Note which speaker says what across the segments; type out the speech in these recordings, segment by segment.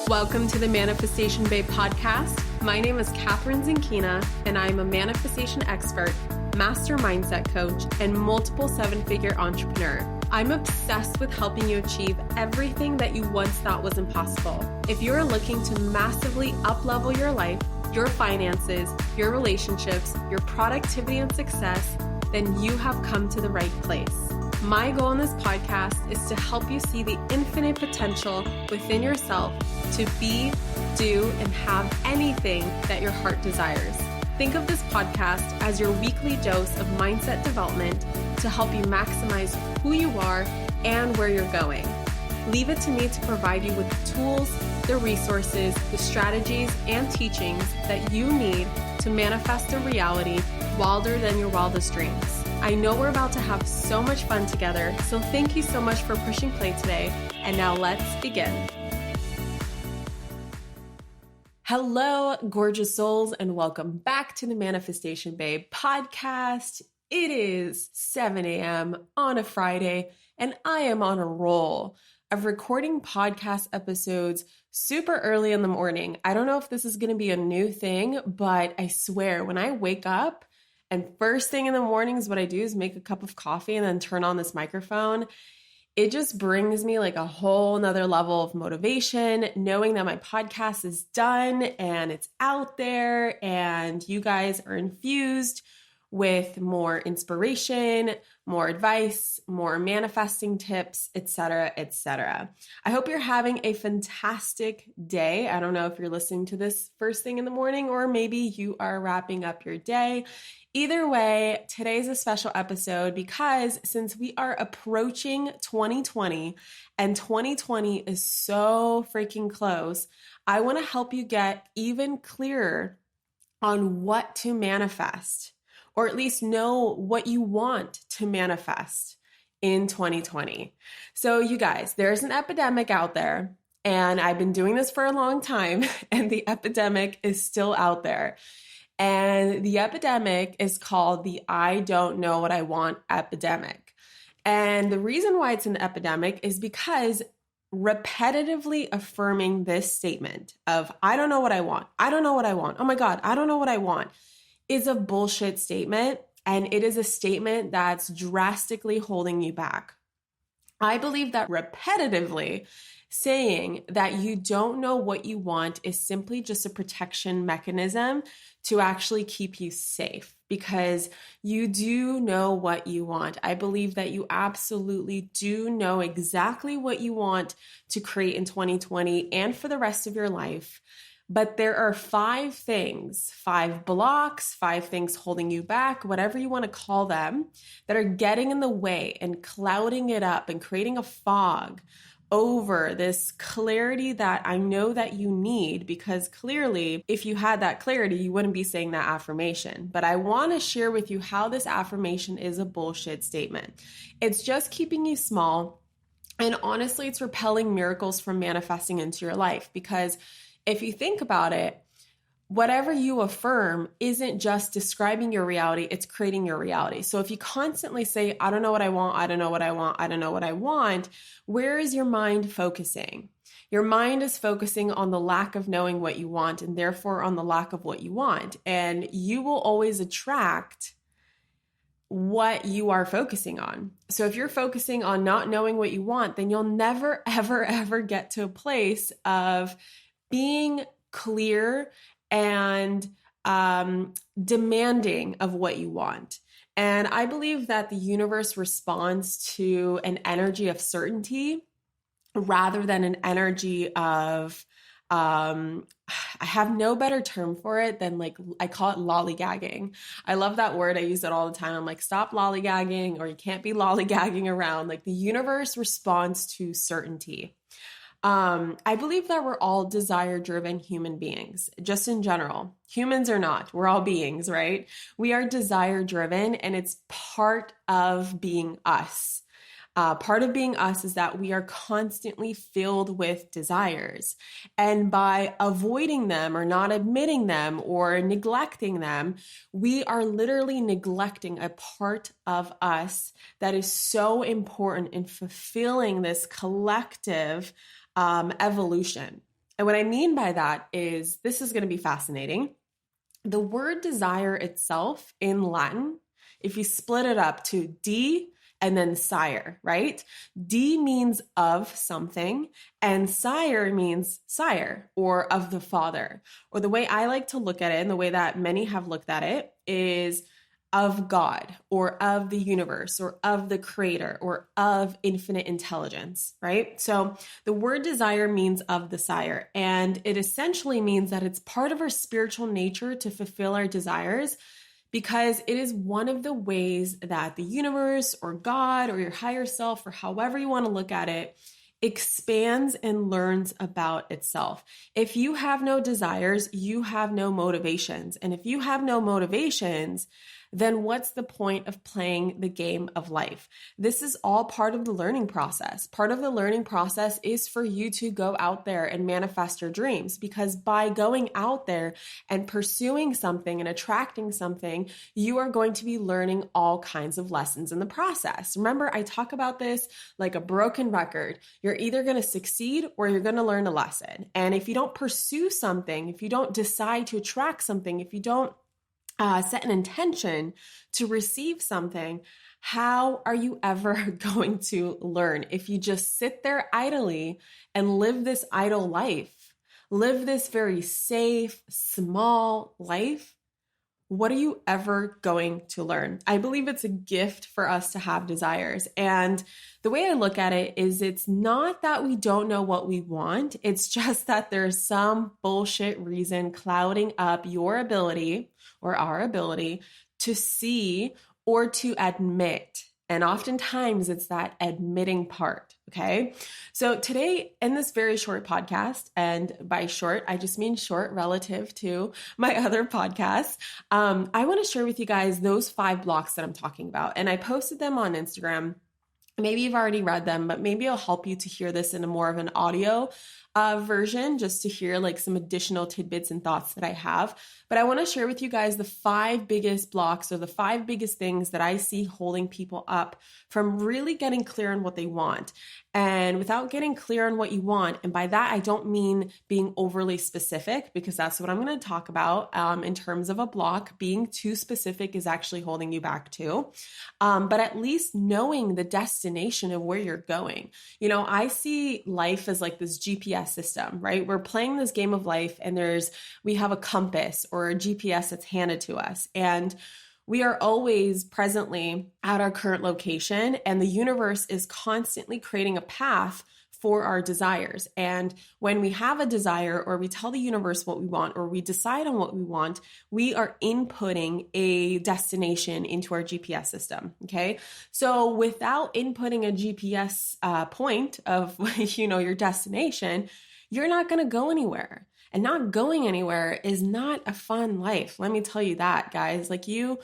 Speaker 1: Welcome to the Manifestation Babe podcast. My name is Catherine Zinkina, and I'm a manifestation expert, master mindset coach, and multiple seven-figure entrepreneur. I'm obsessed with helping you achieve everything that you once thought was impossible. If you're looking to massively up-level your life, your finances, your relationships, your productivity and success, then you have come to the right place. My goal in this podcast is to help you see the infinite potential within yourself to be, do, and have anything that your heart desires. Think of this podcast as your weekly dose of mindset development to help you maximize who you are and where you're going. Leave it to me to provide you with the tools, the resources, the strategies, and teachings that you need to manifest a reality wilder than your wildest dreams. I know we're about to have so much fun together, so thank you so much for pushing play today. And now let's begin. Hello, gorgeous souls, and welcome back to the Manifestation Babe podcast. It is 7 a.m. on a Friday, and I am on a roll of recording podcast episodes super early in the morning. I don't know if this is going to be a new thing, but I swear when I wake up, and first thing in the mornings, what I do is make a cup of coffee and then turn on this microphone. It just brings me like a whole nother level of motivation, knowing that my podcast is done and it's out there and you guys are infused with more inspiration, more advice, more manifesting tips, etc., etc. I hope you're having a fantastic day. I don't know if you're listening to this first thing in the morning or maybe you are wrapping up your day. Either way, today's a special episode because since we are approaching 2020 and 2020 is so freaking close, I want to help you get even clearer on what to manifest, or at least know what you want to manifest in 2020. So you guys, there's an epidemic out there, and I've been doing this for a long time, and the epidemic is still out there. And the epidemic is called the I don't know what I want epidemic. And the reason why it's an epidemic is because repetitively affirming this statement of I don't know what I want, I don't know what I want, oh my God, I don't know what I want, is a bullshit statement. And it is a statement that's drastically holding you back. I believe that repetitively saying that you don't know what you want is simply just a protection mechanism to actually keep you safe, because you do know what you want. I believe that you absolutely do know exactly what you want to create in 2020 and for the rest of your life. But there are 5 things, 5 blocks, 5 things holding you back, whatever you want to call them, that are getting in the way and clouding it up and creating a fog over this clarity that I know that you need, because clearly if you had that clarity, you wouldn't be saying that affirmation. But I want to share with you how this affirmation is a bullshit statement. It's just keeping you small. And honestly, it's repelling miracles from manifesting into your life, because if you think about it, whatever you affirm isn't just describing your reality, it's creating your reality. So if you constantly say, I don't know what I want, I don't know what I want, I don't know what I want, where is your mind focusing? Your mind is focusing on the lack of knowing what you want, and therefore on the lack of what you want. And you will always attract what you are focusing on. So if you're focusing on not knowing what you want, then you'll never, ever, ever get to a place of being clear and demanding of what you want. And I believe that the universe responds to an energy of certainty rather than an energy of, I have no better term for it than I call it lollygagging. I love that word. I use it all the time. I'm like, stop lollygagging, or you can't be lollygagging around. Like, the universe responds to certainty. I believe that we're all desire-driven human beings, just in general. Humans are not. We're all beings, right? We are desire-driven, and it's part of being us. Part of being us is that we are constantly filled with desires. And by avoiding them or not admitting them or neglecting them, we are literally neglecting a part of us that is so important in fulfilling this collective evolution. And what I mean by that is this is going to be fascinating. The word desire itself in Latin, if you split it up to D and then sire, right? D means of something, and sire means sire or of the father. Or the way I like to look at it, and the way that many have looked at it, is of God or of the universe or of the creator or of infinite intelligence, right? So the word desire means of the sire, and it essentially means that it's part of our spiritual nature to fulfill our desires, because it is one of the ways that the universe or God or your higher self, or however you want to look at it, expands and learns about itself. If you have no desires, you have no motivations. And if you have no motivations, then what's the point of playing the game of life? This is all part of the learning process. Part of the learning process is for you to go out there and manifest your dreams, because by going out there and pursuing something and attracting something, you are going to be learning all kinds of lessons in the process. Remember, I talk about this like a broken record. You're either going to succeed or you're going to learn a lesson. And if you don't pursue something, if you don't decide to attract something, if you don't set an intention to receive something, how are you ever going to learn? If you just sit there idly and live this idle life, live this very safe, small life, what are you ever going to learn? I believe it's a gift for us to have desires. And the way I look at it is, it's not that we don't know what we want. It's just that there's some bullshit reason clouding up your ability or our ability to see or to admit. And oftentimes it's that admitting part. Okay. So today, in this very short podcast, and by short, I just mean short relative to my other podcasts, I want to share with you guys those 5 blocks that I'm talking about. And I posted them on Instagram. Maybe you've already read them, but maybe it'll help you to hear this in a more of an audio version, just to hear like some additional tidbits and thoughts that I have. But I want to share with you guys the 5 biggest blocks, or the 5 biggest things that I see holding people up from really getting clear on what they want. And without getting clear on what you want, and by that I don't mean being overly specific, because that's what I'm going to talk about in terms of a block. Being too specific is actually holding you back too. But at least knowing the destination of where you're going. You know, I see life as like this GPS system, right? We're playing this game of life, and we have a compass or a GPS that's handed to us. And we are always presently at our current location, and the universe is constantly creating a path for our desires. And when we have a desire, or we tell the universe what we want, or we decide on what we want, we are inputting a destination into our GPS system. Okay. So without inputting a GPS point of, your destination, you're not going to go anywhere. And not going anywhere is not a fun life. Let me tell you that, guys. The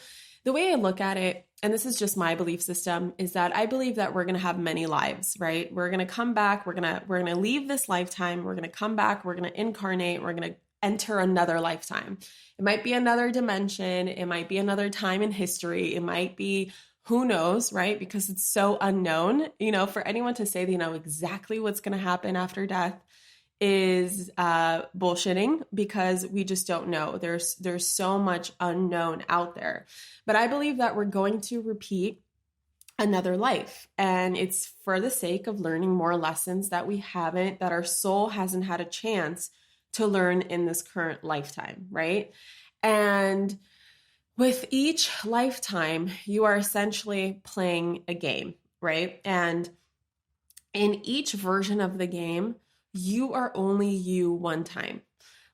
Speaker 1: way I look at it, and this is just my belief system, is that I believe that we're going to have many lives, right? We're going to come back. We're going to leave this lifetime. We're going to come back. We're going to incarnate. We're going to enter another lifetime. It might be another dimension. It might be another time in history. It might be, who knows, right? Because it's so unknown. For anyone to say they know exactly what's going to happen after death is bullshitting, because we just don't know. There's so much unknown out there. But I believe that we're going to repeat another life, and it's for the sake of learning more lessons that our soul hasn't had a chance to learn in this current lifetime, right? And with each lifetime, you are essentially playing a game, right? And in each version of the game, you are only you one time.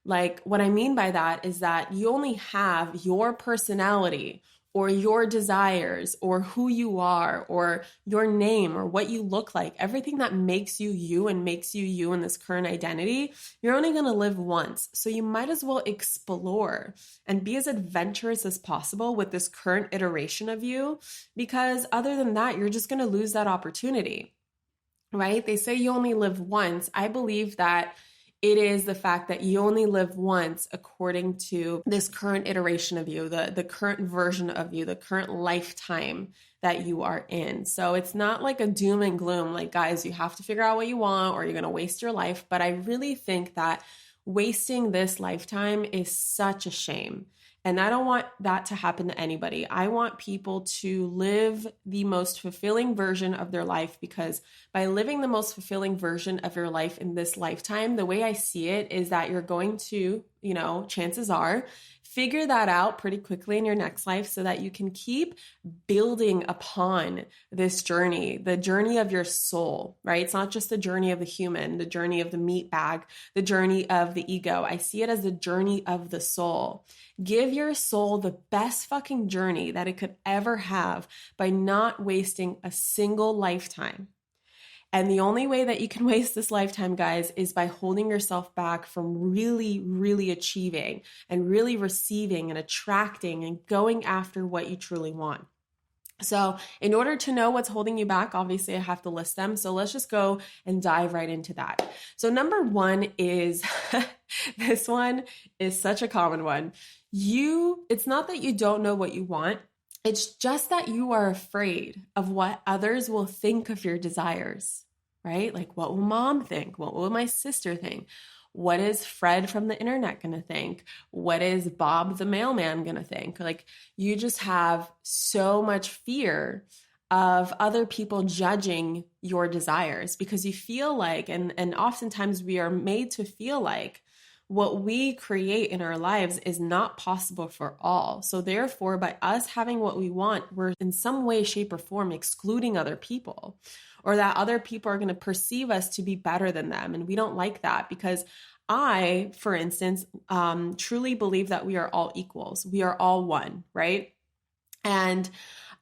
Speaker 1: Like, what I mean by that is that you only have your personality or your desires or who you are or your name or what you look like, everything that makes you you and makes you you in this current identity. You're only going to live once. So you might as well explore and be as adventurous as possible with this current iteration of you, because other than that, you're just going to lose that opportunity. Right? They say you only live once. I believe that it is the fact that you only live once according to this current iteration of you, the current version of you, the current lifetime that you are in. So it's not like a doom and gloom, like, guys, you have to figure out what you want or you're going to waste your life. But I really think that wasting this lifetime is such a shame. And I don't want that to happen to anybody. I want people to live the most fulfilling version of their life, because by living the most fulfilling version of your life in this lifetime, the way I see it is that you're going to, chances are, figure that out pretty quickly in your next life so that you can keep building upon this journey, the journey of your soul, right? It's not just the journey of the human, the journey of the meat bag, the journey of the ego. I see it as the journey of the soul. Give your soul the best fucking journey that it could ever have by not wasting a single lifetime. And the only way that you can waste this lifetime, guys, is by holding yourself back from really, really achieving and really receiving and attracting and going after what you truly want. So in order to know what's holding you back, obviously I have to list them. So let's just go and dive right into that. So number one is, this one is such a common one. It's not that you don't know what you want. It's just that you are afraid of what others will think of your desires, right? Like, what will mom think? What will my sister think? What is Fred from the internet going to think? What is Bob the mailman going to think? Like, you just have so much fear of other people judging your desires, because you feel like, and oftentimes we are made to feel like, what we create in our lives is not possible for all. So therefore, by us having what we want, we're in some way, shape, or form excluding other people, or that other people are going to perceive us to be better than them. And we don't like that, because I, for instance, truly believe that we are all equals. We are all one, right? And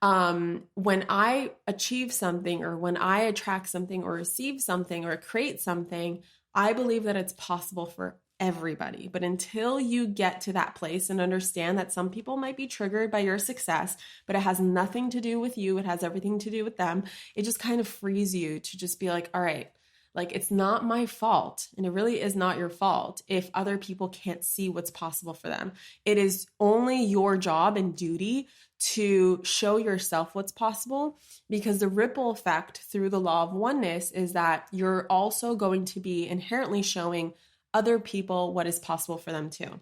Speaker 1: when I achieve something, or when I attract something, or receive something, or create something, I believe that it's possible for everybody. But until you get to that place and understand that some people might be triggered by your success, but it has nothing to do with you, it has everything to do with them, it just kind of frees you to just be like, all right, like, it's not my fault, and it really is not your fault if other people can't see what's possible for them. It is only your job and duty to show yourself what's possible, because the ripple effect through the law of oneness is that you're also going to be inherently showing other people what is possible for them too.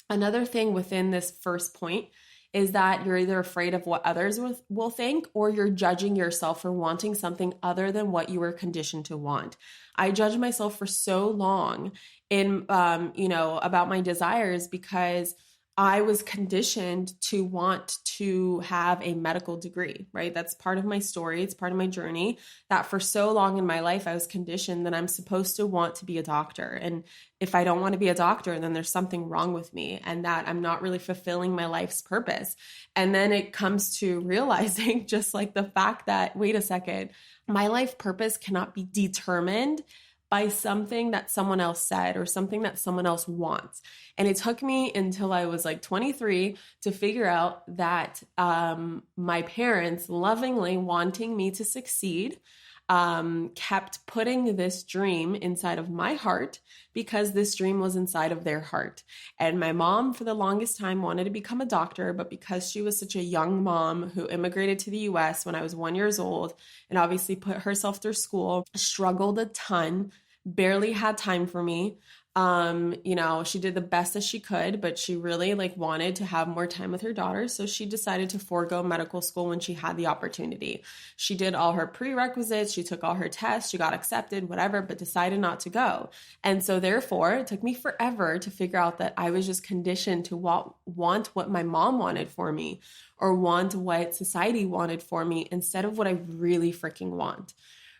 Speaker 1: Another thing within this first point is that you're either afraid of what others will think, or you're judging yourself for wanting something other than what you were conditioned to want. I judged myself for so long in, about my desires, because I was conditioned to want to have a medical degree, right? That's part of my story. It's part of my journey, that for so long in my life, I was conditioned that I'm supposed to want to be a doctor. And if I don't want to be a doctor, then there's something wrong with me, and that I'm not really fulfilling my life's purpose. And then it comes to realizing, just like the fact that, wait a second, my life purpose cannot be determined by something that someone else said or something that someone else wants. And it took me until I was like 23 to figure out that my parents, lovingly wanting me to succeed, kept putting this dream inside of my heart, because this dream was inside of their heart. And my mom, for the longest time, wanted to become a doctor, but because she was such a young mom who immigrated to the US when I was 1 year old, and obviously put herself through school, struggled a ton, barely had time for me. She did the best that she could, but she really wanted to have more time with her daughter. So she decided to forego medical school when she had the opportunity. She did all her prerequisites. She took all her tests. She got accepted, whatever, but decided not to go. And so therefore, it took me forever to figure out that I was just conditioned to want what my mom wanted for me, or want what society wanted for me, instead of what I really freaking want,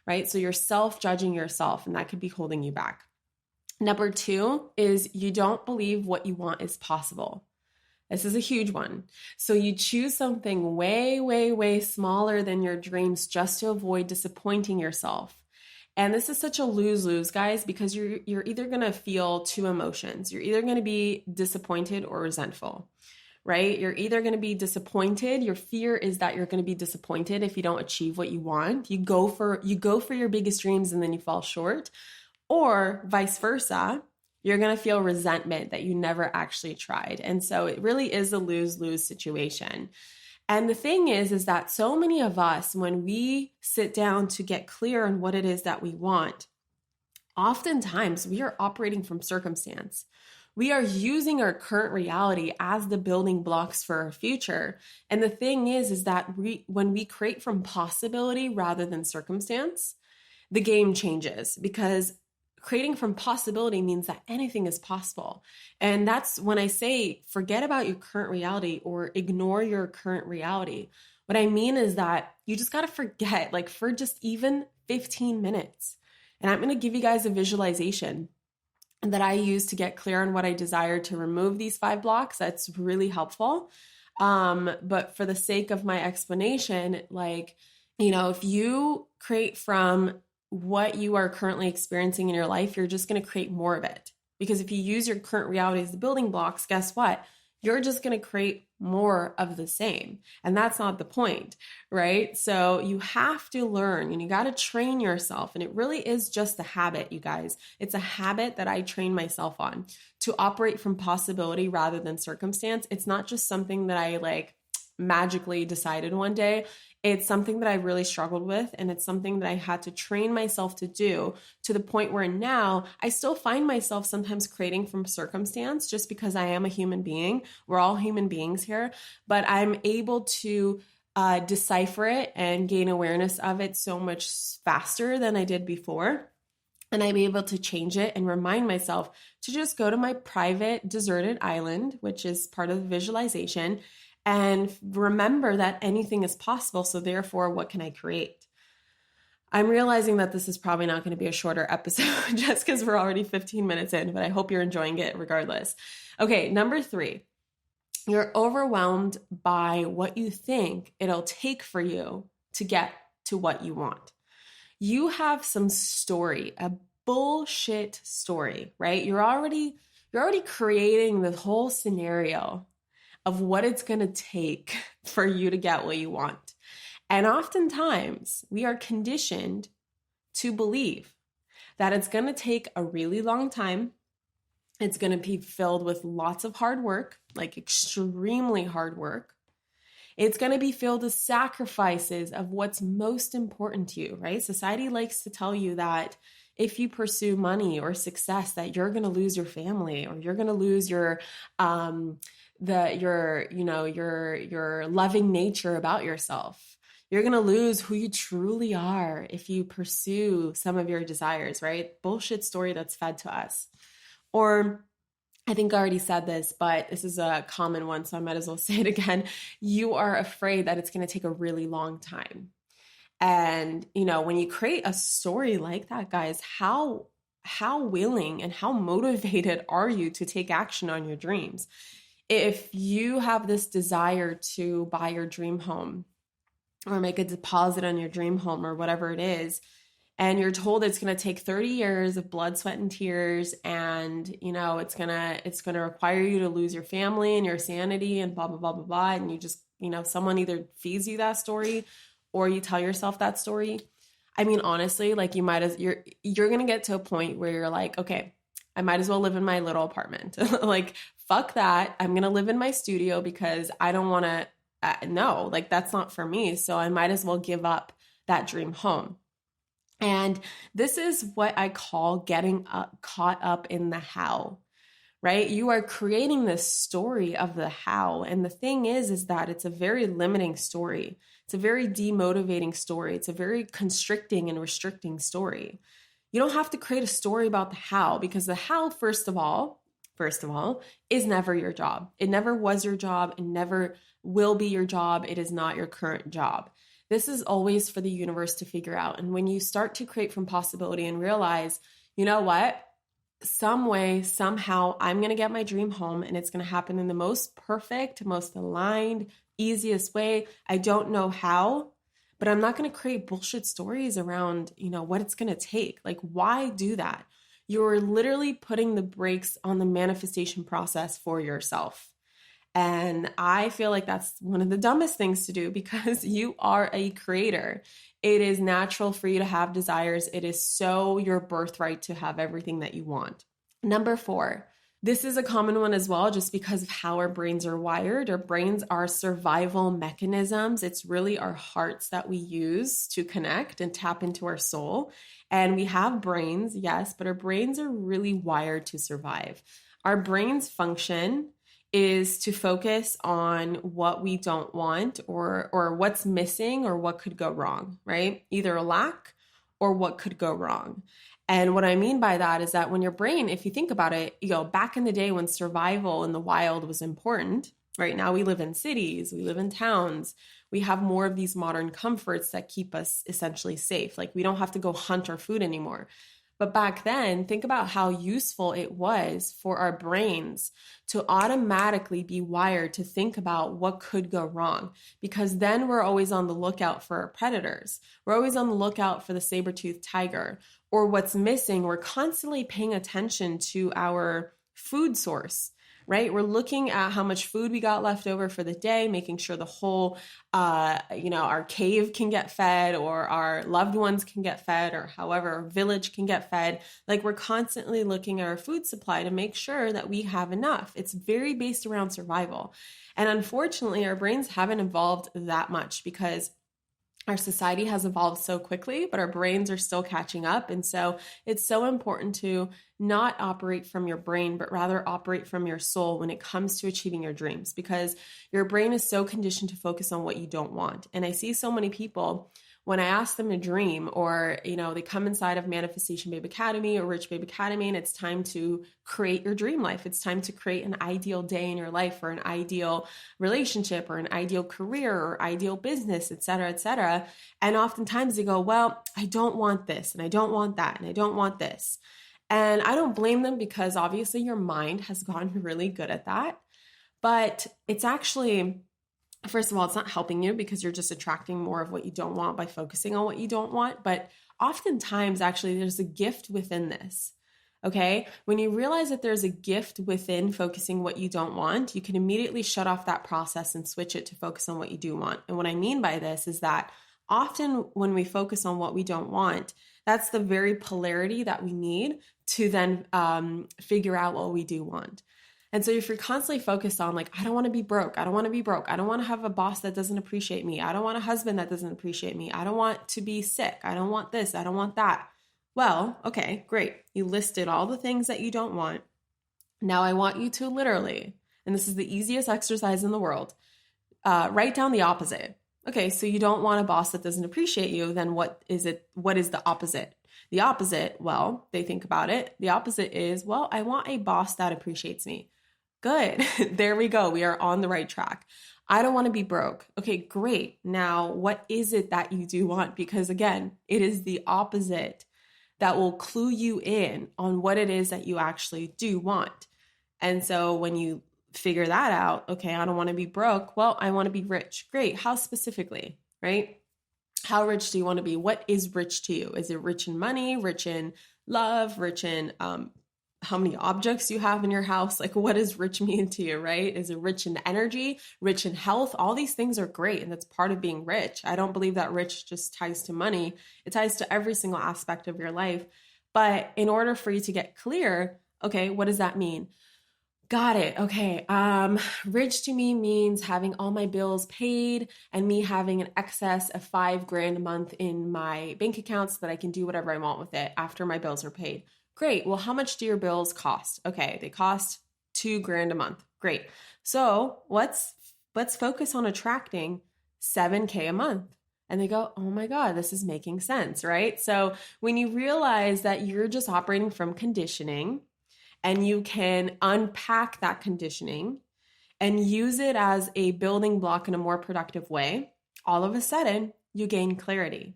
Speaker 1: right? So you're self-judging yourself, and that could be holding you back. Number two is you don't believe what you want is possible. This is a huge one. So you choose something way, way, way smaller than your dreams just to avoid disappointing yourself. And this is such a lose-lose, guys, because you're either going to feel two emotions. You're either going to be disappointed or resentful, right? You're either going to be disappointed. Your fear is that you're going to be disappointed if you don't achieve what you want. You go for your biggest dreams and then you fall short. Or vice versa, you're going to feel resentment that you never actually tried. And so it really is a lose-lose situation. And the thing is that so many of us, when we sit down to get clear on what it is that we want, oftentimes we are operating from circumstance. We are using our current reality as the building blocks for our future. And the thing is that when we create from possibility rather than circumstance, the game changes, because creating from possibility means that anything is possible. And that's when I say, forget about your current reality or ignore your current reality. What I mean is that you just got to forget, like for just even 15 minutes. And I'm going to give you guys a visualization that I use to get clear on what I desire to remove these 5 blocks. That's really helpful. But for the sake of my explanation, like, if you create from what you are currently experiencing in your life, you're just going to create more of it. Because if you use your current reality as the building blocks, guess what? You're just going to create more of the same. And that's not the point, right? So you have to learn and you got to train yourself. And it really is just a habit, you guys. It's a habit that I train myself on to operate from possibility rather than circumstance. It's not just something that I like magically decided one day. It's something that I really struggled with, and it's something that I had to train myself to do, to the point where now I still find myself sometimes creating from circumstance just because I am a human being. We're all human beings here, but I'm able to decipher it and gain awareness of it so much faster than I did before. And I'm able to change it and remind myself to just go to my private deserted island, which is part of the visualization, and remember that anything is possible. So therefore, what can I create? I'm realizing that this is probably not going to be a shorter episode just because we're already 15 minutes in, but I hope you're enjoying it regardless. Okay, number 3, you're overwhelmed by what you think it'll take for you to get to what you want. You have some story, a bullshit story, right? You're already creating the whole scenario of what it's going to take for you to get what you want. And oftentimes we are conditioned to believe that it's going to take a really long time. It's going to be filled with lots of hard work, like extremely hard work. It's going to be filled with sacrifices of what's most important to you, right? Society likes to tell you that if you pursue money or success, that you're going to lose your family, or you're going to lose your your loving nature about yourself. You're going to lose who you truly are if you pursue some of your desires, right? Bullshit story that's fed to us. Or I think I already said this, but this is a common one, so I might as well say it again. You are afraid that it's going to take a really long time. And, when you create a story like that, guys, how willing and how motivated are you to take action on your dreams? If you have this desire to buy your dream home or make a deposit on your dream home or whatever it is, and you're told it's going to take 30 years of blood, sweat, and tears, and it's going to require you to lose your family and your sanity and blah blah blah blah blah, and you just someone either feeds you that story or you tell yourself that story. I mean, honestly, like you're going to get to a point where you're like, okay, I might as well live in my little apartment. Like, fuck that. I'm going to live in my studio because I don't want to, no, like that's not for me. So I might as well give up that dream home. And this is what I call getting caught up in the how, right? You are creating this story of the how. And the thing is that it's a very limiting story. It's a very demotivating story. It's a very constricting and restricting story. You don't have to create a story about the how, because the how, first of all, is never your job. It never was your job. It never will be your job. It is not your current job. This is always for the universe to figure out. And when you start to create from possibility and realize, you know what, some way, somehow, I'm going to get my dream home, and it's going to happen in the most perfect, most aligned, easiest way. I don't know how, but I'm not going to create bullshit stories around, what it's going to take. Like, why do that? You're literally putting the brakes on the manifestation process for yourself. And I feel like that's one of the dumbest things to do, because you are a creator. It is natural for you to have desires. It is so your birthright to have everything that you want. Number 4, This is a common one as well, just because of how our brains are wired. Our brains are survival mechanisms. It's really our hearts that we use to connect and tap into our soul. And we have brains, yes, but our brains are really wired to survive. Our brain's function is to focus on what we don't want or what's missing or what could go wrong, right? Either a lack or what could go wrong. And what I mean by that is that when your brain, if you think about it, back in the day when survival in the wild was important, right now we live in cities, we live in towns, we have more of these modern comforts that keep us essentially safe. Like we don't have to go hunt our food anymore. But back then, think about how useful it was for our brains to automatically be wired to think about what could go wrong, because then we're always on the lookout for our predators. We're always on the lookout for the saber-toothed tiger, or what's missing. We're constantly paying attention to our food source, right? We're looking at how much food we got left over for the day, making sure the whole, our cave can get fed, or our loved ones can get fed, or however our village can get fed. Like we're constantly looking at our food supply to make sure that we have enough. It's very based around survival. And unfortunately, our brains haven't evolved that much because our society has evolved so quickly, but our brains are still catching up. And so it's so important to not operate from your brain, but rather operate from your soul when it comes to achieving your dreams, because your brain is so conditioned to focus on what you don't want. And I see so many people when I ask them to dream, or, they come inside of Manifestation Babe Academy or Rich Babe Academy, and it's time to create your dream life. It's time to create an ideal day in your life, or an ideal relationship, or an ideal career, or ideal business, et cetera, et cetera. And oftentimes they go, well, I don't want this, and I don't want that, and I don't want this. And I don't blame them, because obviously your mind has gotten really good at that. But it's actually, first of all, it's not helping you, because you're just attracting more of what you don't want by focusing on what you don't want. But oftentimes, actually, there's a gift within this. Okay. When you realize that there's a gift within focusing what you don't want, you can immediately shut off that process and switch it to focus on what you do want. And what I mean by this is that often when we focus on what we don't want, that's the very polarity that we need to then figure out what we do want. And so if you're constantly focused on like, I don't want to be broke, I don't want to be broke, I don't want to have a boss that doesn't appreciate me, I don't want a husband that doesn't appreciate me, I don't want to be sick, I don't want this, I don't want that. Well, okay, great. You listed all the things that you don't want. Now I want you to literally, and this is the easiest exercise in the world, write down the opposite. Okay, so you don't want a boss that doesn't appreciate you, then what is it? What is the opposite? The opposite, well, they think about it. The opposite is, well, I want a boss that appreciates me. Good. There we go. We are on the right track. I don't want to be broke. Okay, great. Now, what is it that you do want? Because again, it is the opposite that will clue you in on what it is that you actually do want. And so when you figure that out, okay, I don't want to be broke. Well, I want to be rich. Great. How specifically, right? How rich do you want to be? What is rich to you? Is it rich in money, rich in love, rich in how many objects you have in your house? Like, what does rich mean to you, right? Is it rich in energy, rich in health? All these things are great, and that's part of being rich. I don't believe that rich just ties to money. It ties to every single aspect of your life. But in order for you to get clear, okay, what does that mean? Got it. Okay. Rich to me means having all my bills paid and me having an excess of $5,000 a month in my bank account so that I can do whatever I want with it after my bills are paid. Great. Well, how much do your bills cost? Okay. They cost $2,000 a month. Great. So let's focus on attracting $7,000 a month. And they go, oh my God, this is making sense, right? So when you realize that you're just operating from conditioning, and you can unpack that conditioning and use it as a building block in a more productive way, all of a sudden you gain clarity.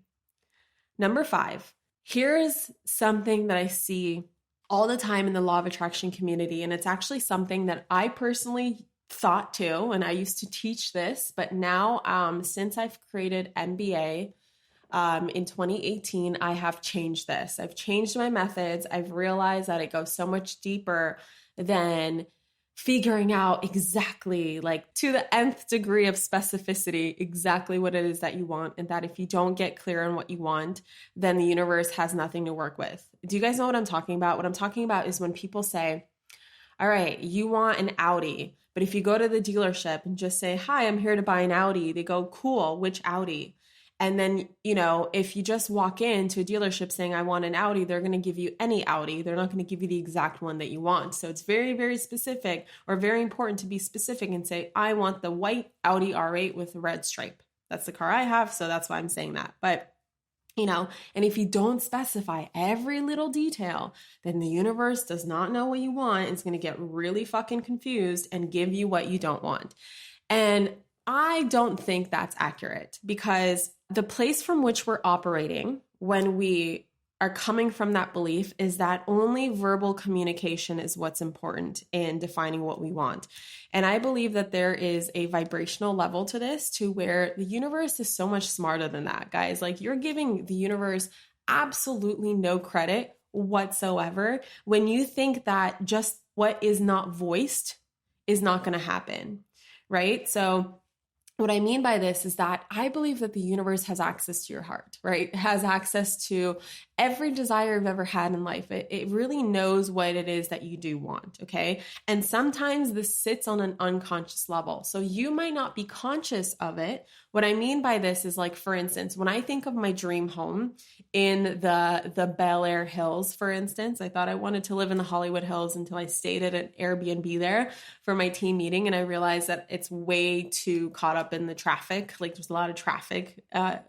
Speaker 1: Number 5, here's something that I see all the time in the law of attraction community. And it's actually something that I personally thought too, and I used to teach this, but now since I've created MBA, in 2018, I have changed this. I've changed my methods. I've realized that it goes so much deeper than figuring out exactly, like to the nth degree of specificity, exactly what it is that you want. And that if you don't get clear on what you want, then the universe has nothing to work with. Do you guys know what I'm talking about? What I'm talking about is when people say, All right, you want an Audi. But if you go to the dealership and just say, "Hi, I'm here to buy an Audi," they go, "Cool, which Audi?" And then, if you just walk into a dealership saying, "I want an Audi," they're going to give you any Audi. They're not going to give you the exact one that you want. So it's very, very specific, or very important to be specific and say, "I want the white Audi R8 with a red stripe." That's the car I have, so that's why I'm saying that. But and if you don't specify every little detail, then the universe does not know what you want. It's going to get really fucking confused and give you what you don't want. And I don't think that's accurate, because the place from which we're operating when we are coming from that belief is that only verbal communication is what's important in defining what we want. And I believe that there is a vibrational level to this, to where the universe is so much smarter than that, guys. Like, you're giving the universe absolutely no credit whatsoever when you think that just what is not voiced is not going to happen, right? So what I mean by this is that I believe that the universe has access to your heart, right? It has access to every desire you've ever had in life. It really knows what it is that you do want, okay? And sometimes this sits on an unconscious level. So you might not be conscious of it. What I mean by this is, like, for instance, when I think of my dream home in the Bel Air Hills, for instance, I thought I wanted to live in the Hollywood Hills until I stayed at an Airbnb there for my team meeting. And I realized that it's way too caught up in the traffic. Like, there's a lot of traffic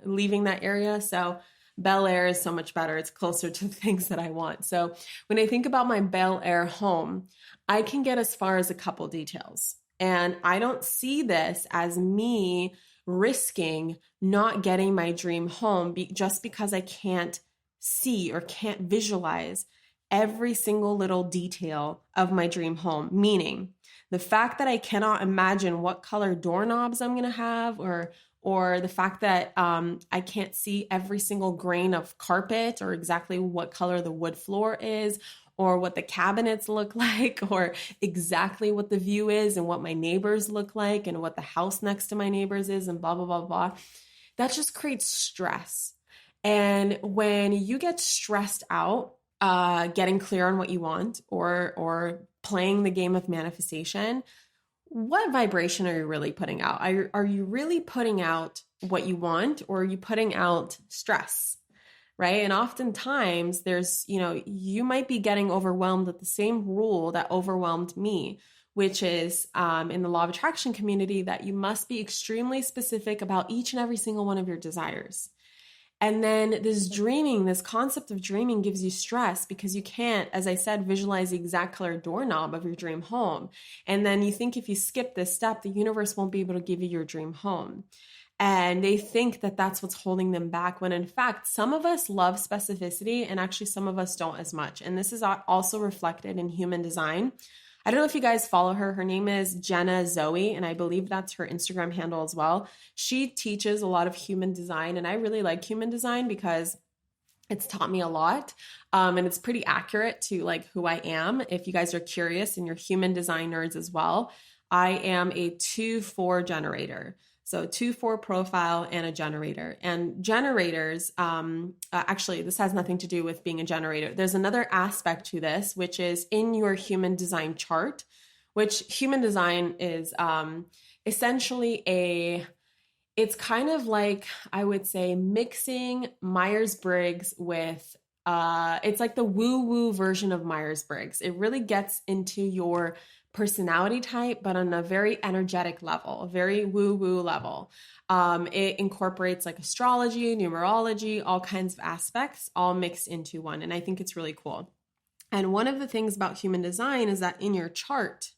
Speaker 1: leaving that area. So Bel Air is so much better. It's closer to the things that I want. So when I think about my Bel Air home, I can get as far as a couple details. And I don't see this as me risking not getting my dream home just because I can't see or can't visualize every single little detail of my dream home. Meaning, the fact that I cannot imagine what color doorknobs I'm going to have, or the fact that I can't see every single grain of carpet, or exactly what color the wood floor is, or what the cabinets look like, or exactly what the view is, and what my neighbors look like, and what the house next to my neighbors is, and blah, blah, blah, blah. That just creates stress. And when you get stressed out, getting clear on what you want, or playing the game of manifestation, what vibration are you really putting out? Are you really putting out what you want, or are you putting out stress? Right? And oftentimes you might be getting overwhelmed with the same rule that overwhelmed me, which is in the law of attraction community, that you must be extremely specific about each and every single one of your desires. And then this concept of dreaming gives you stress, because you can't, as I said, visualize the exact color doorknob of your dream home. And then you think if you skip this step, the universe won't be able to give you your dream home. And they think that that's what's holding them back, when in fact, some of us love specificity, and actually some of us don't as much. And this is also reflected in human design. I don't know if you guys follow her. Her name is Jenna Zoe, and I believe that's her Instagram handle as well. She teaches a lot of human design, and I really like human design because it's taught me a lot. And it's pretty accurate to like who I am. If you guys are curious and you're human design nerds as well, I am a 2-4 generator. So 2-4 profile and a generator. And generators, actually, this has nothing to do with being a generator. There's another aspect to this, which is in your human design chart, which human design is essentially it's kind of like, I would say, mixing Myers-Briggs with, it's like the woo-woo version of Myers-Briggs. It really gets into your personality type, but on a very energetic level, a very woo-woo level. It incorporates like astrology, numerology, all kinds of aspects, all mixed into one. And I think it's really cool. And one of the things about human design is that in your chart,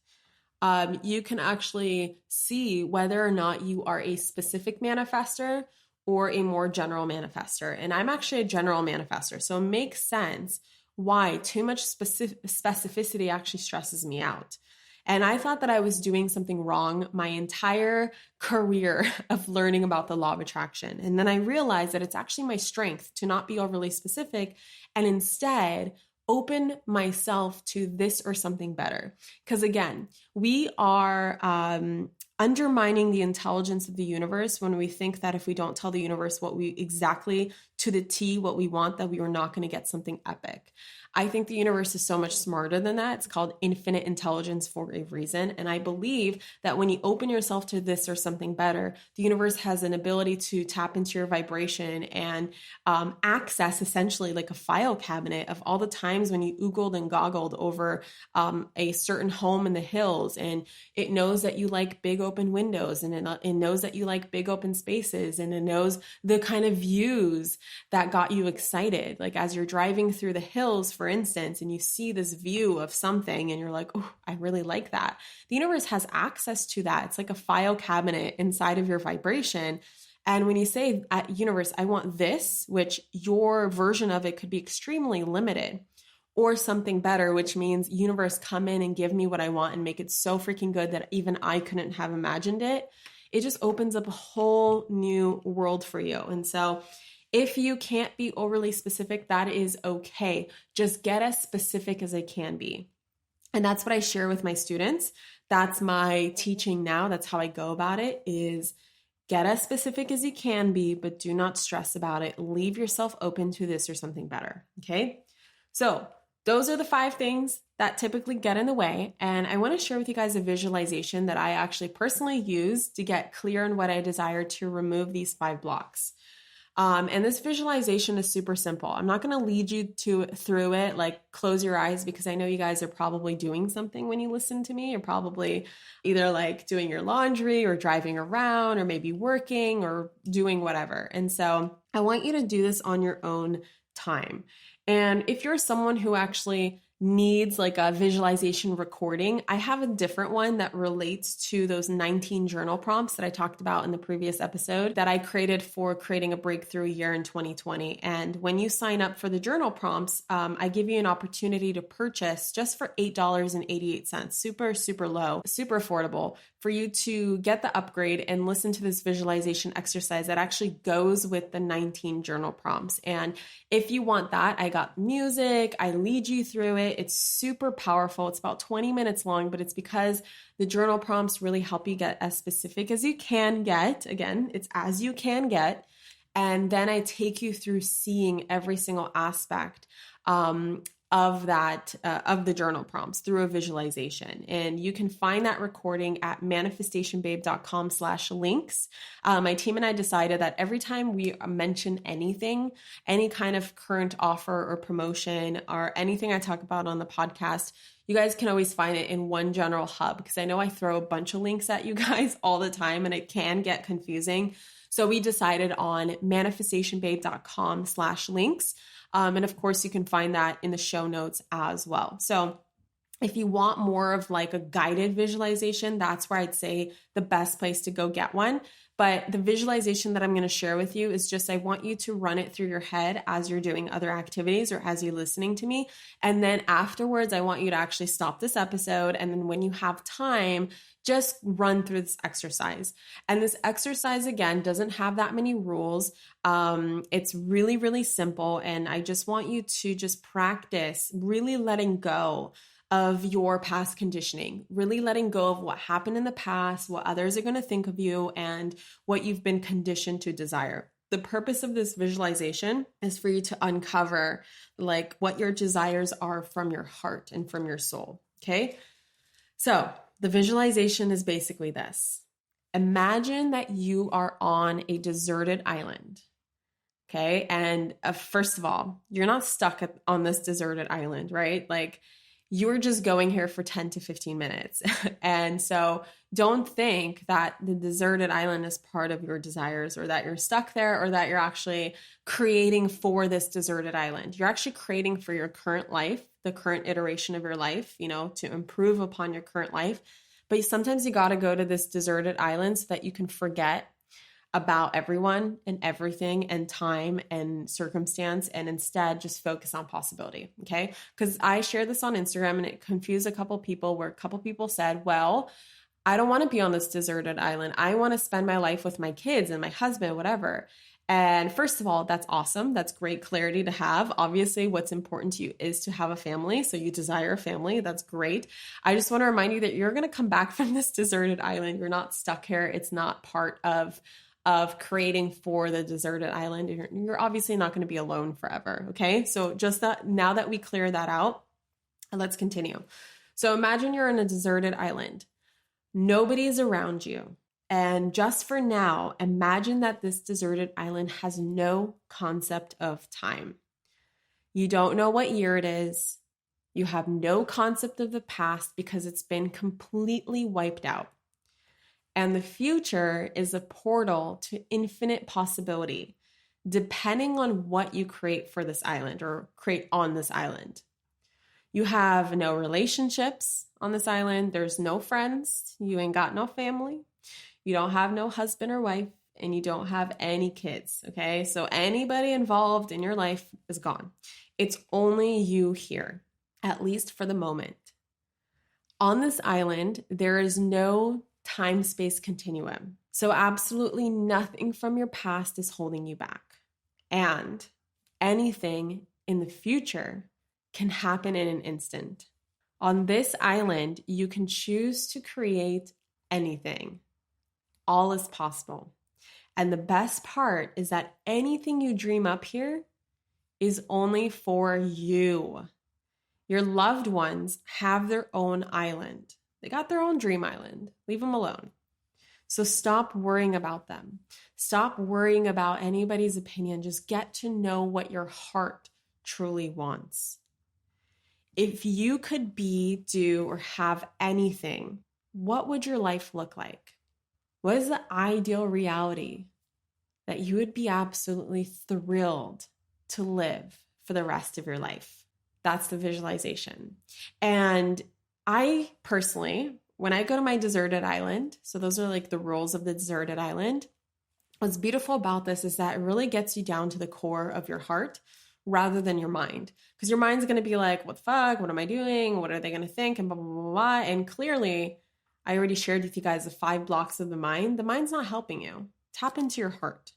Speaker 1: you can actually see whether or not you are a specific manifester or a more general manifester. And I'm actually a general manifester. So it makes sense why too much specificity actually stresses me out. And I thought that I was doing something wrong my entire career of learning about the law of attraction. And then I realized that it's actually my strength to not be overly specific and instead open myself to this or something better. Because again, we are undermining the intelligence of the universe when we think that if we don't tell the universe what we exactly to the T what we want, that we are not going to get something epic. I think the universe is so much smarter than that. It's called infinite intelligence for a reason. And I believe that when you open yourself to this or something better, the universe has an ability to tap into your vibration and access essentially like a file cabinet of all the times when you oogled and goggled over a certain home in the hills, and it knows that you like big open windows, and it knows that you like big open spaces, and it knows the kind of views that got you excited. Like as you're driving through the hills, for instance, and you see this view of something and you're like, oh, I really like that. The universe has access to that. It's like a file cabinet inside of your vibration. And when you say, universe, I want this, which your version of it could be extremely limited, or something better, which means universe, come in and give me what I want and make it so freaking good that even I couldn't have imagined it. It just opens up a whole new world for you. And so if you can't be overly specific, that is okay. Just get as specific as I can be. And that's what I share with my students. That's my teaching now. That's how I go about it, is get as specific as you can be, but do not stress about it. Leave yourself open to this or something better. Okay. So those are the 5 things that typically get in the way. And I want to share with you guys a visualization that I actually personally use to get clear on what I desire to remove these 5 blocks. And this visualization is super simple. I'm not going to lead you through it, like close your eyes, because I know you guys are probably doing something when you listen to me. You're probably either like doing your laundry or driving around or maybe working or doing whatever. And so I want you to do this on your own time. And if you're someone who actually needs like a visualization recording, I have a different one that relates to those 19 journal prompts that I talked about in the previous episode that I created for creating a breakthrough year in 2020. And when you sign up for the journal prompts, I give you an opportunity to purchase just for $8.88, super, super low, super affordable, for you to get the upgrade and listen to this visualization exercise that actually goes with the 19 journal prompts. And if you want that, I got music, I lead you through it. It's super powerful. It's about 20 minutes long, but it's because the journal prompts really help you get as specific as you can get. Again, it's as you can get. And then I take you through seeing every single aspect of the journal prompts through a visualization. And you can find that recording at manifestationbabe.com/links. My team and I decided that every time we mention anything, any kind of current offer or promotion or anything I talk about on the podcast, you guys can always find it in one general hub, because I know I throw a bunch of links at you guys all the time and it can get confusing. So we decided on manifestationbabe.com/links. And of course, you can find that in the show notes as well. So if you want more of like a guided visualization, that's where I'd say the best place to go get one. But the visualization that I'm going to share with you is just, I want you to run it through your head as you're doing other activities or as you're listening to me. And then afterwards, I want you to actually stop this episode. And then when you have time, just run through this exercise. And this exercise, again, doesn't have that many rules. It's really, really simple. And I just want you to just practice really letting go of your past conditioning, really letting go of what happened in the past, what others are going to think of you, and what you've been conditioned to desire. The purpose of this visualization is for you to uncover like what your desires are from your heart and from your soul. Okay. So the visualization is basically this. Imagine that you are on a deserted island. Okay. And first of all, you're not stuck on this deserted island, right? Like, you're just going here for 10 to 15 minutes. And so don't think that the deserted island is part of your desires, or that you're stuck there, or that you're actually creating for this deserted island. You're actually creating for your current life, the current iteration of your life, to improve upon your current life. But sometimes you got to go to this deserted island so that you can forget about everyone and everything and time and circumstance, and instead just focus on possibility. Okay. Because I shared this on Instagram and it confused a couple people, where a couple people said, well, I don't want to be on this deserted island. I want to spend my life with my kids and my husband, whatever. And first of all, that's awesome. That's great clarity to have. Obviously, what's important to you is to have a family. So you desire a family. That's great. I just want to remind you that you're going to come back from this deserted island. You're not stuck here. It's not part of creating for the deserted island. You're obviously not going to be alone forever. Okay. So just that now that we clear that out, let's continue. So imagine you're on a deserted island. Nobody's around you. And just for now, imagine that this deserted island has no concept of time. You don't know what year it is. You have no concept of the past because it's been completely wiped out. And the future is a portal to infinite possibility, depending on what you create for this island or create on this island. You have no relationships on this island. There's no friends. You ain't got no family. You don't have no husband or wife, and you don't have any kids, okay? So anybody involved in your life is gone. It's only you here, at least for the moment. On this island, there is no time-space continuum. So absolutely nothing from your past is holding you back. And anything in the future can happen in an instant. On this island, you can choose to create anything. All is possible. And the best part is that anything you dream up here is only for you. Your loved ones have their own island. They got their own dream island. Leave them alone. So stop worrying about them. Stop worrying about anybody's opinion. Just get to know what your heart truly wants. If you could be, do, or have anything, what would your life look like? What is the ideal reality that you would be absolutely thrilled to live for the rest of your life? That's the visualization. And I personally, when I go to my deserted island, so those are like the rules of the deserted island, what's beautiful about this is that it really gets you down to the core of your heart rather than your mind. Because your mind's going to be like, what the fuck? What am I doing? What are they going to think? And blah, blah, blah, blah. And clearly, I already shared with you guys the 5 blocks of the mind. The mind's not helping you. Tap into your heart.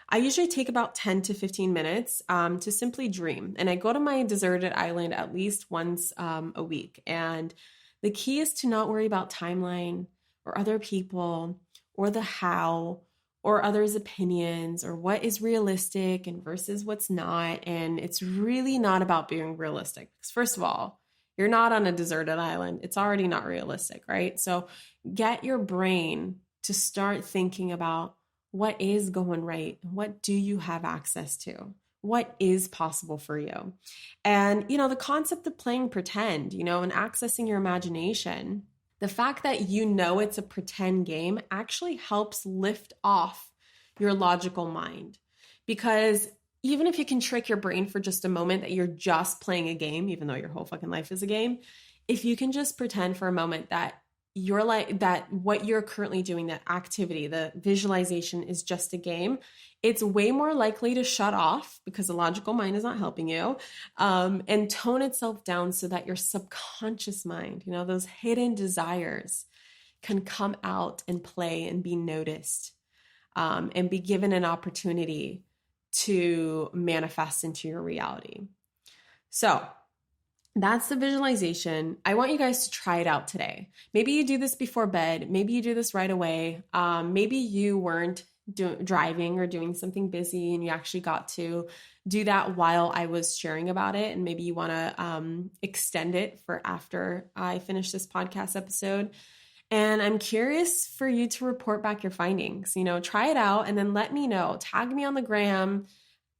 Speaker 1: I usually take about 10 to 15 minutes to simply dream. And I go to my deserted island at least once a week. And the key is to not worry about timeline or other people or the how or others' opinions or what is realistic and versus what's not. And it's really not about being realistic. Because first of all, you're not on a deserted island. It's already not realistic, right? So get your brain to start thinking about what is going right. What do you have access to? What is possible for you? And, the concept of playing pretend, and accessing your imagination, the fact that it's a pretend game actually helps lift off your logical mind. Because even if you can trick your brain for just a moment that you're just playing a game, even though your whole fucking life is a game, if you can just pretend for a moment that you're like that, what you're currently doing, that activity, the visualization is just a game, it's way more likely to shut off because the logical mind is not helping you, and tone itself down so that your subconscious mind, those hidden desires can come out and play and be noticed, and be given an opportunity to manifest into your reality. So that's the visualization. I want you guys to try it out today. Maybe you do this before bed. Maybe you do this right away. Maybe you weren't driving or doing something busy and you actually got to do that while I was sharing about it. And maybe you want to extend it for after I finish this podcast episode. And I'm curious for you to report back your findings. Try it out and then let me know. Tag me on the gram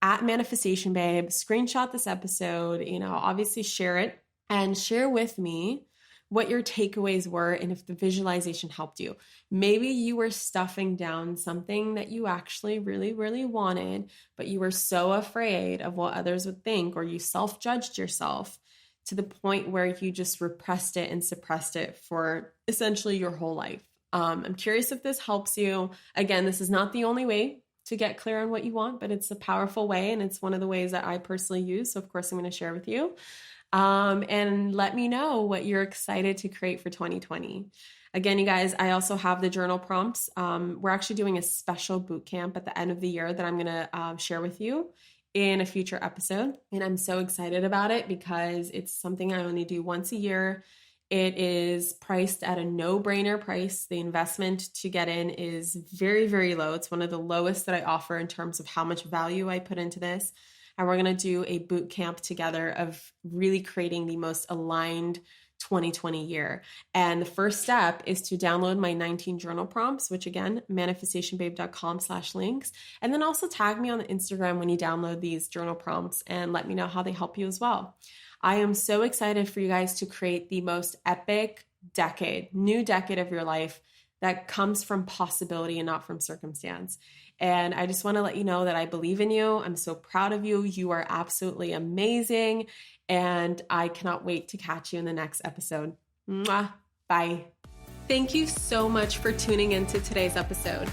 Speaker 1: at Manifestation Babe. Screenshot this episode. Obviously share it and share with me what your takeaways were and if the visualization helped you. Maybe you were stuffing down something that you actually really, really wanted, but you were so afraid of what others would think, or you self-judged yourself to the point where you just repressed it and suppressed it for essentially your whole life. I'm curious if this helps you. Again, this is not the only way to get clear on what you want, but it's a powerful way, and it's one of the ways that I personally use. So of course I'm going to share with you. And let me know what you're excited to create for 2020. Again, you guys, I also have the journal prompts. We're actually doing a special boot camp at the end of the year that I'm going to share with you in a future episode. And I'm so excited about it because it's something I only do once a year. It is priced at a no-brainer price. The investment to get in is very, very low. It's one of the lowest that I offer in terms of how much value I put into this. And we're going to do a boot camp together of really creating the most aligned 2020 year. And the first step is to download my 19 journal prompts, which again, manifestationbabe.com/links. And then also tag me on the Instagram when you download these journal prompts and let me know how they help you as well. I am so excited for you guys to create the most epic new decade of your life that comes from possibility and not from circumstance. And I just want to let you know that I believe in you. I'm so proud of you. You are absolutely amazing. And I cannot wait to catch you in the next episode. Mwah. Bye. Thank you so much for tuning into today's episode.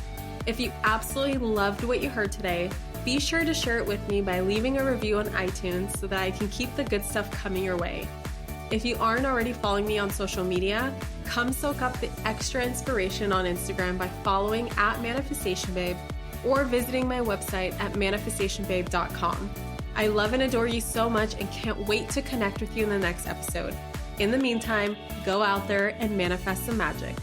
Speaker 1: If you absolutely loved what you heard today, be sure to share it with me by leaving a review on iTunes so that I can keep the good stuff coming your way. If you aren't already following me on social media, come soak up the extra inspiration on Instagram by following @manifestationbabe or visiting my website at manifestationbabe.com. I love and adore you so much and can't wait to connect with you in the next episode. In the meantime, go out there and manifest some magic.